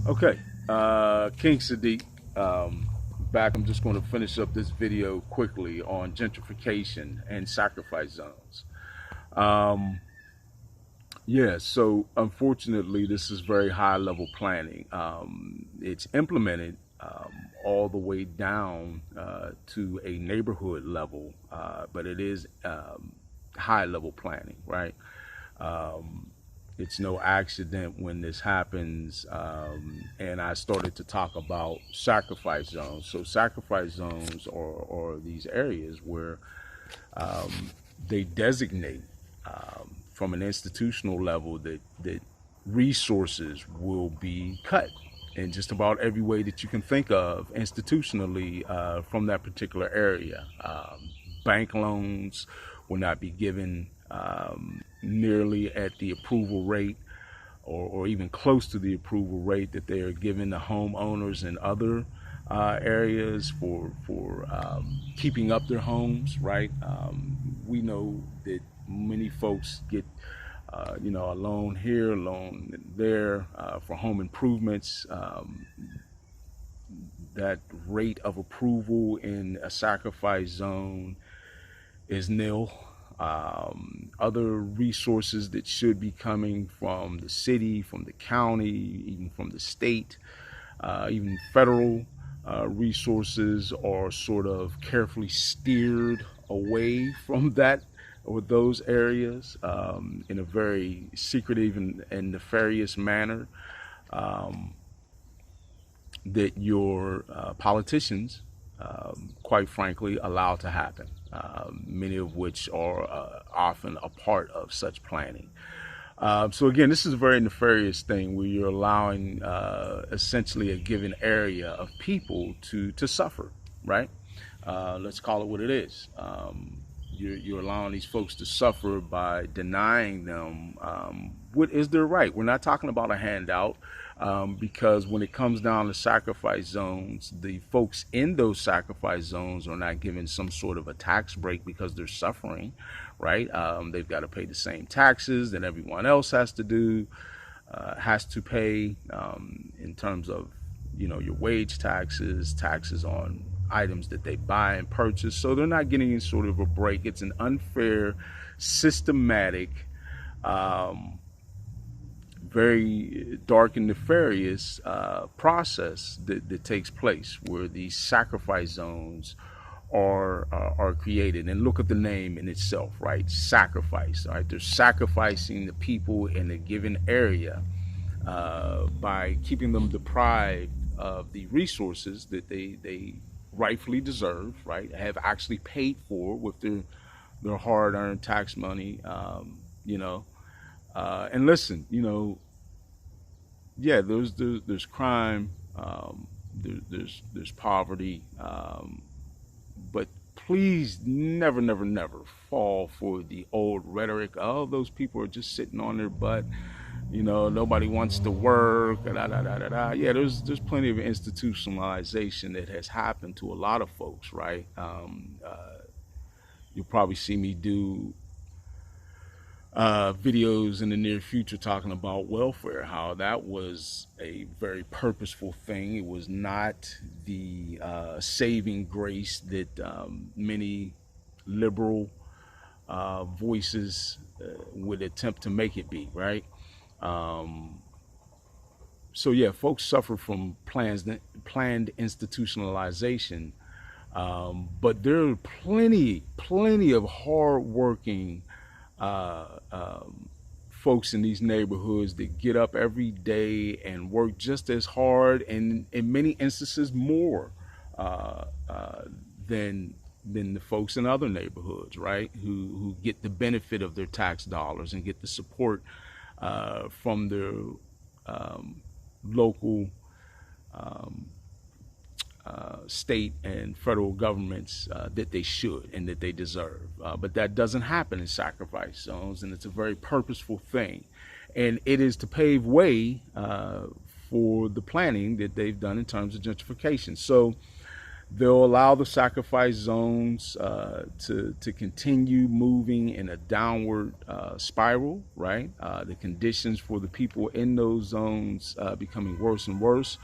Okay, King Sadiq, back. I'm just going to finish up this video quickly on gentrification and sacrifice zones. Um, yeah, so unfortunately, this is very high level planning. It's implemented all the way down to a neighborhood level, but it is high level planning, right? Um, it's no accident when this happens. And I started to talk about sacrifice zones. So, sacrifice zones are these areas where they designate from an institutional level that resources will be cut in just about every way that you can think of institutionally from that particular area. Bank loans will not be given nearly at the approval rate or even close to the approval rate that they are giving the homeowners in other areas for keeping up their homes. Right? We know that many folks get a loan here, a loan there for home improvements. That rate of approval in a sacrifice zone is nil. Other resources that should be coming from the city, from the county, even from the state, even federal resources are sort of carefully steered away from that or those areas in a very secretive and nefarious manner that your politicians, quite frankly, allow to happen, many of which are often a part of such planning. So again, this is a very nefarious thing where you're allowing essentially a given area of people to suffer, right? Let's call it what it is. You're allowing these folks to suffer by denying them what is their right. We're not talking about a handout because when it comes down to sacrifice zones, the folks in those sacrifice zones are not given some sort of a tax break because they're suffering, right? They've got to pay the same taxes that everyone else has to pay in terms of your wage taxes, taxes on items that they buy and purchase. So they're not getting any sort of a break. It's an unfair, systematic, very dark and nefarious process that takes place where these sacrifice zones are created. And look at the name in itself, right? Sacrifice, right? They're sacrificing the people in a given area by keeping them deprived of the resources that they rightfully deserve, right? Have actually paid for with their hard-earned tax money, and listen, yeah, there's crime, there's poverty, but please never, never, never fall for the old rhetoric. Oh, those people are just sitting on their butt. Nobody wants to work. Da, da, da, da, da. Yeah, there's plenty of institutionalization that has happened to a lot of folks, right? You'll probably see me do videos in the near future talking about welfare, how that was a very purposeful thing. It was not the saving grace that many liberal voices would attempt to make it be, right? Um, so yeah, folks suffer from planned institutionalization, but there are plenty of hardworking folks in these neighborhoods that get up every day and work just as hard, and in many instances more uh, uh, than the folks in other neighborhoods, right? Who get the benefit of their tax dollars and get the support from their local, um, state and federal governments that they should and that they deserve. But that doesn't happen in sacrifice zones, and it's a very purposeful thing. And it is to pave way for the planning that they've done in terms of gentrification. So They'll allow the sacrifice zones to continue moving in a downward spiral, right? The conditions for the people in those zones becoming worse and worse,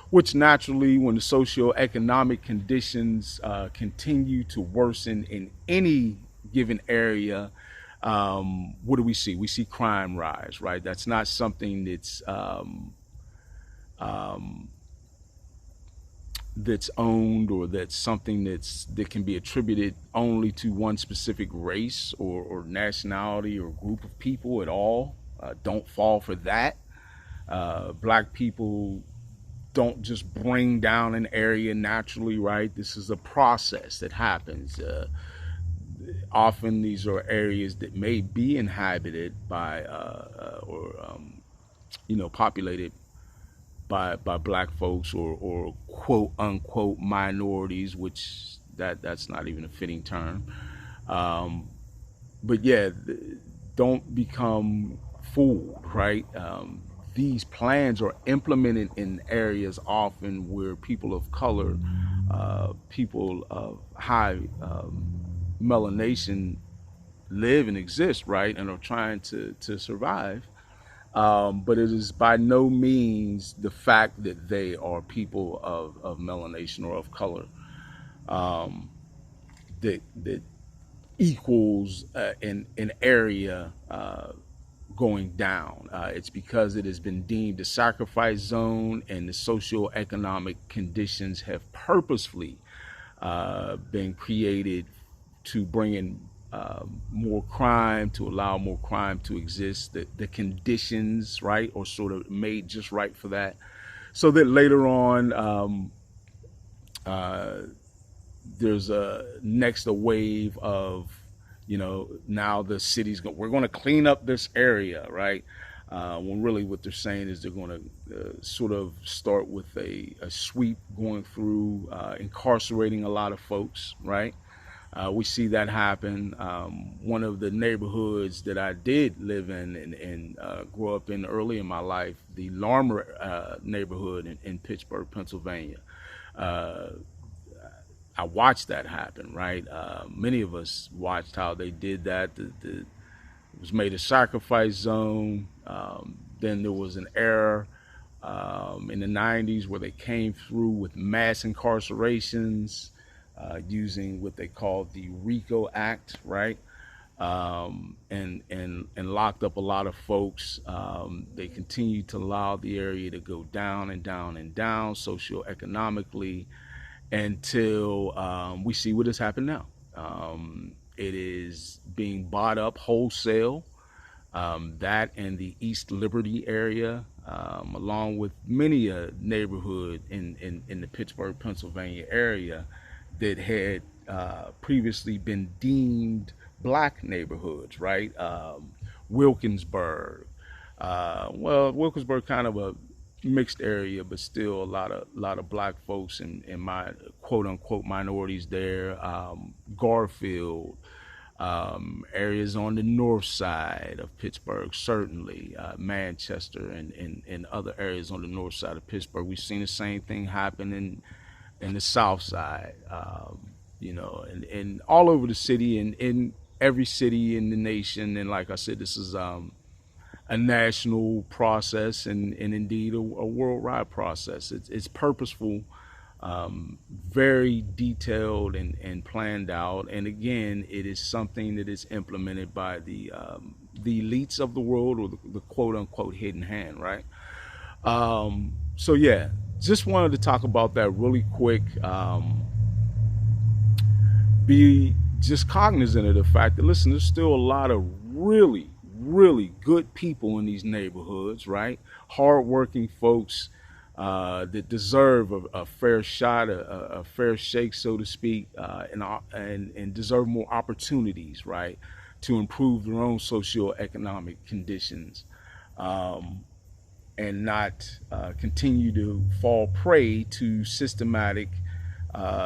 which naturally, when the socioeconomic conditions continue to worsen in any given area, what do we see? We see crime rise, right? That's not something um, that's owned, or that's something that can be attributed only to one specific race or nationality or group of people at all. Don't fall for that. Black people don't just bring down an area naturally, right? This is a process that happens. Often these are areas that may be inhabited by or populated by black folks, or quote unquote minorities, which that's not even a fitting term. Um, but yeah, don't become fooled, right? These plans are implemented in areas often where people of color, people of high melanation live and exist, right, and are trying to survive. But it is by no means the fact that they are people of melanation or of color um, that equals an area going down. It's because it has been deemed a sacrifice zone, and the socioeconomic conditions have purposefully been created to bring in more crime, to allow more crime to exist. The conditions, right, are sort of made just right for that, so that later on uh, there's a wave of, now the we're going to clean up this area, right? When really what they're saying is they're going to sort of start with a sweep going through, incarcerating a lot of folks, right? We see that happen. One of the neighborhoods that I did live in and grow up in early in my life, the Larmer neighborhood in Pittsburgh, Pennsylvania. Uh, I watched that happen, right? Many of us watched how they did that. It was made a sacrifice zone. Then there was an era in the 90s where they came through with mass incarcerations using what they called the RICO Act, right? And locked up a lot of folks. They continued to allow the area to go down and down and down socioeconomically, until we see what has happened now. It is being bought up wholesale. That and the East Liberty area, along with many a neighborhood in the Pittsburgh, Pennsylvania area that had previously been deemed black neighborhoods, right? Wilkinsburg. Wilkinsburg kind of a mixed area, but still a lot of black folks in my quote unquote minorities there. Garfield, areas on the north side of Pittsburgh, certainly Manchester and other areas on the north side of Pittsburgh. We've seen the same thing happen in the south side, and all over the city, and in every city in the nation. And like I said, this is a national process, and indeed a worldwide process. It's purposeful, very detailed and planned out. And again, it is something that is implemented by the elites of the world, or the quote unquote hidden hand, right? So yeah, just wanted to talk about that really quick. Be just cognizant of the fact that, listen, there's still a lot of really good people in these neighborhoods, right? Hardworking folks that deserve a fair shot, a fair shake, so to speak, and deserve more opportunities, right, to improve their own socioeconomic conditions, and not continue to fall prey to systematic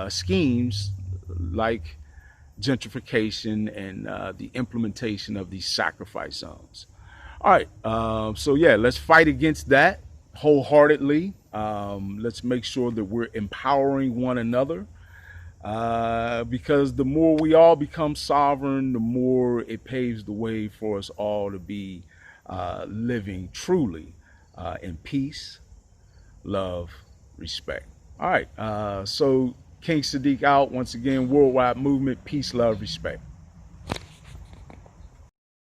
schemes like gentrification and the implementation of these sacrifice zones. All right, so yeah, let's fight against that wholeheartedly. Let's make sure that we're empowering one another. because the more we all become sovereign, the more it paves the way for us all to be living truly in peace, love, respect. All right. So King Sadiq out once again. Worldwide movement, peace, love, respect.